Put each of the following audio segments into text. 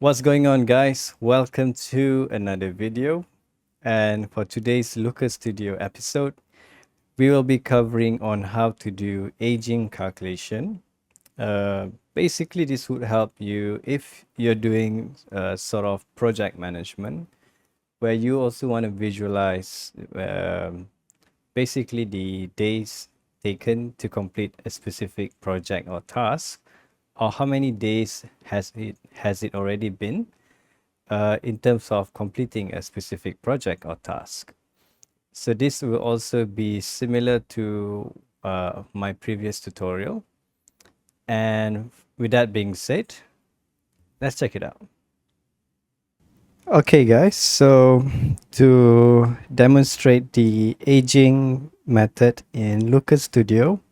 What's going on, guys? Welcome to another video. And for today's Looker Studio episode, we will be covering on how to do aging calculation. Basically, this would help you if you're doing sort of project management, where you also want to visualize basically the days taken to complete a specific project or task, or how many days has it already been in terms of completing a specific project or task. So this will also be similar to my previous tutorial. And with that being said, let's check it out. Okay, guys, so to demonstrate the aging method in Looker Studio,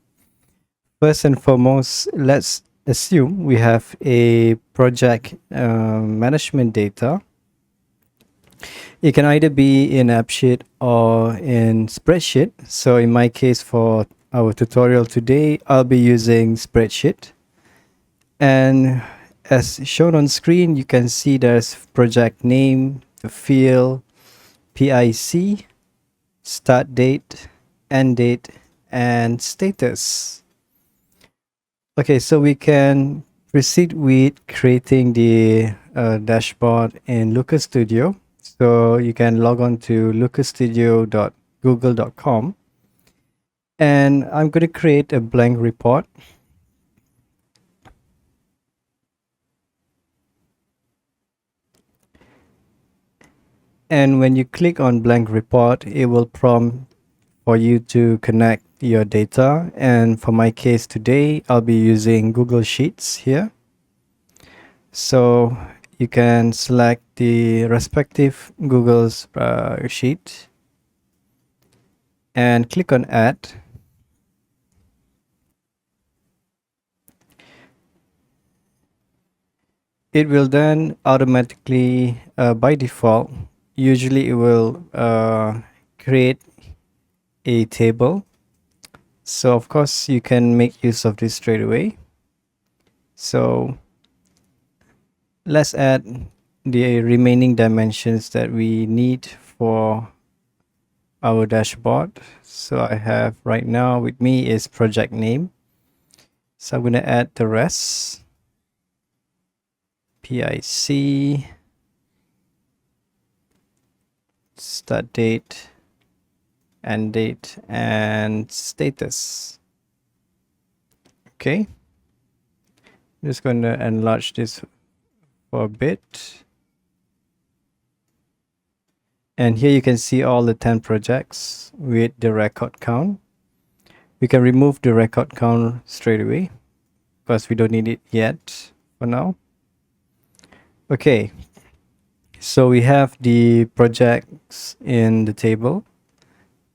first and foremost, let's assume we have a project management data. It can either be in AppSheet or in spreadsheet. So in my case, for our tutorial today, I'll be using spreadsheet. And as shown on screen, you can see there's project name, the field, PIC, start date, end date, and status. Okay, so we can proceed with creating the dashboard in Looker Studio. So you can log on to lookerstudio.google.com, and I'm going to create a blank report. And when you click on blank report, it will prompt for you to connect your data. And for my case today, I'll be using Google Sheets here. So you can select the respective Google's sheet and click on add. It will then automatically, by default, usually it will create a table. So of course you can make use of this straight away. So let's add the remaining dimensions that we need for our dashboard. So I have right now with me is project name. So I'm going to add the rest. PIC, start date, end date, and status. Okay. I'm just going to enlarge this for a bit. And here you can see all the 10 projects with the record count. We can remove the record count straight away because we don't need it yet for now. Okay, so we have the projects in the table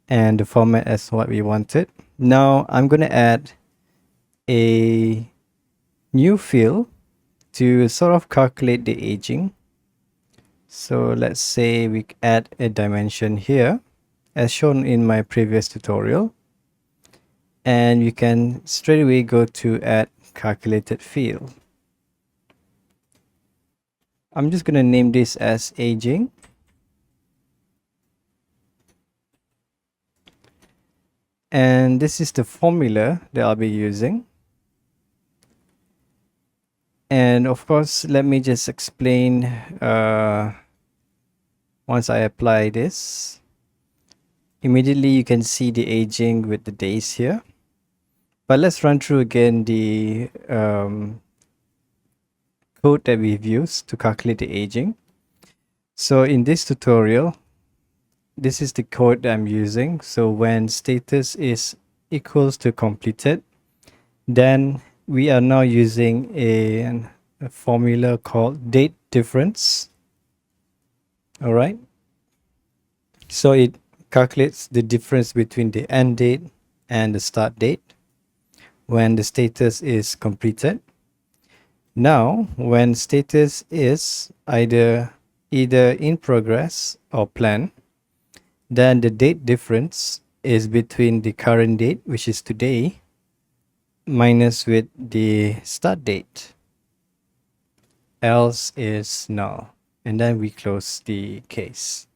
and the format as what we wanted. Now I'm going to add a new field to sort of calculate the aging. So let's say we add a dimension here as shown in my previous tutorial, and you can straight away go to add calculated field. I'm just going to name this as aging. And this is the formula that I'll be using. And of course, let me just explain once I apply this. Immediately you can see the aging with the days here. But let's run through again the code that we've used to calculate the aging. So in this tutorial, this is the code that I'm using. So when status is equals to completed, then we are now using a formula called date difference. All right. So it calculates the difference between the end date and the start date when the status is completed. Now, when status is either in progress or planned, then the date difference is between the current date, which is today, minus with the start date. else is null. And then we close the case.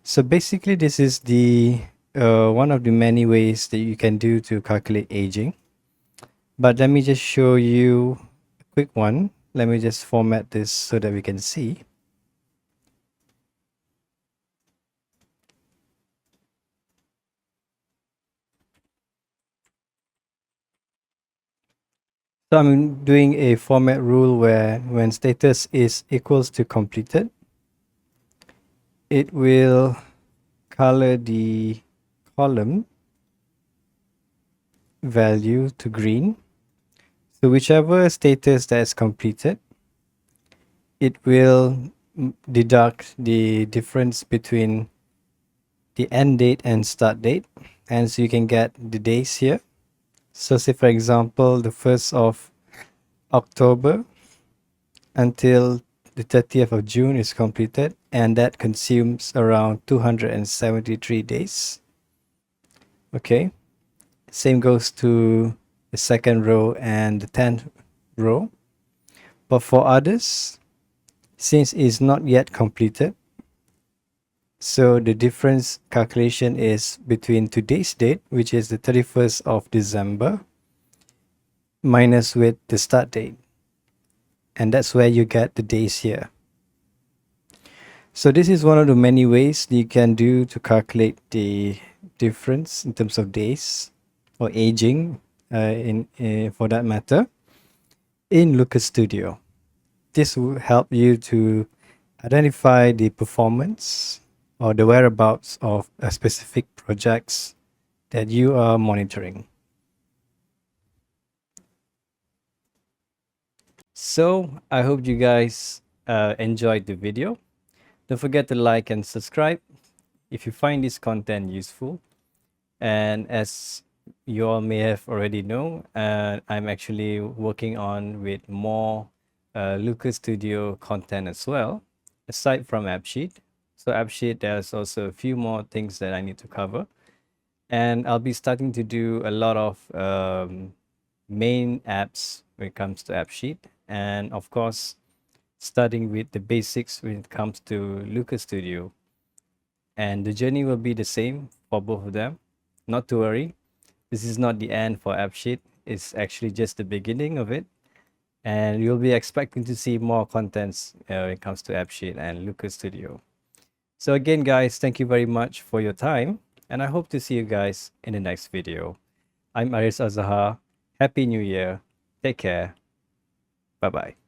So basically this is the one of the many ways that you can do to calculate aging. But let me just show you a quick one. Let me just format this so that we can see. So I'm doing a format rule where when status is equals to completed, it will color the column value to green. So whichever status that is completed, it will deduct the difference between the end date and start date. And so you can get the days here. So say for example, the 1st of October until the 30th of June is completed, and that consumes around 273 days. Okay, same goes to the second row and the 10th row. But for others, since it's not yet completed, so the difference calculation is between today's date, which is the 31st of December, minus with the start date. And that's where you get the days here. So this is one of the many ways you can do to calculate the difference in terms of days or aging for that matter in Looker Studio. This will help you to identify the performance or the whereabouts of a specific projects that you are monitoring. So I hope you guys enjoyed the video. Don't forget to like and subscribe if you find this content useful. And as you all may have already know, I'm actually working on with more Looker Studio content as well, aside from AppSheet. So AppSheet, there's also a few more things that I need to cover. And I'll be starting to do a lot of main apps when it comes to AppSheet. And of course, starting with the basics when it comes to Looker Studio. And the journey will be the same for both of them. Not to worry, this is not the end for AppSheet. It's actually just the beginning of it. And you'll be expecting to see more contents when it comes to AppSheet and Looker Studio. So again, guys, thank you very much for your time. And I hope to see you guys in the next video. I'm Aris Azahar. Happy New Year. Take care. Bye-bye.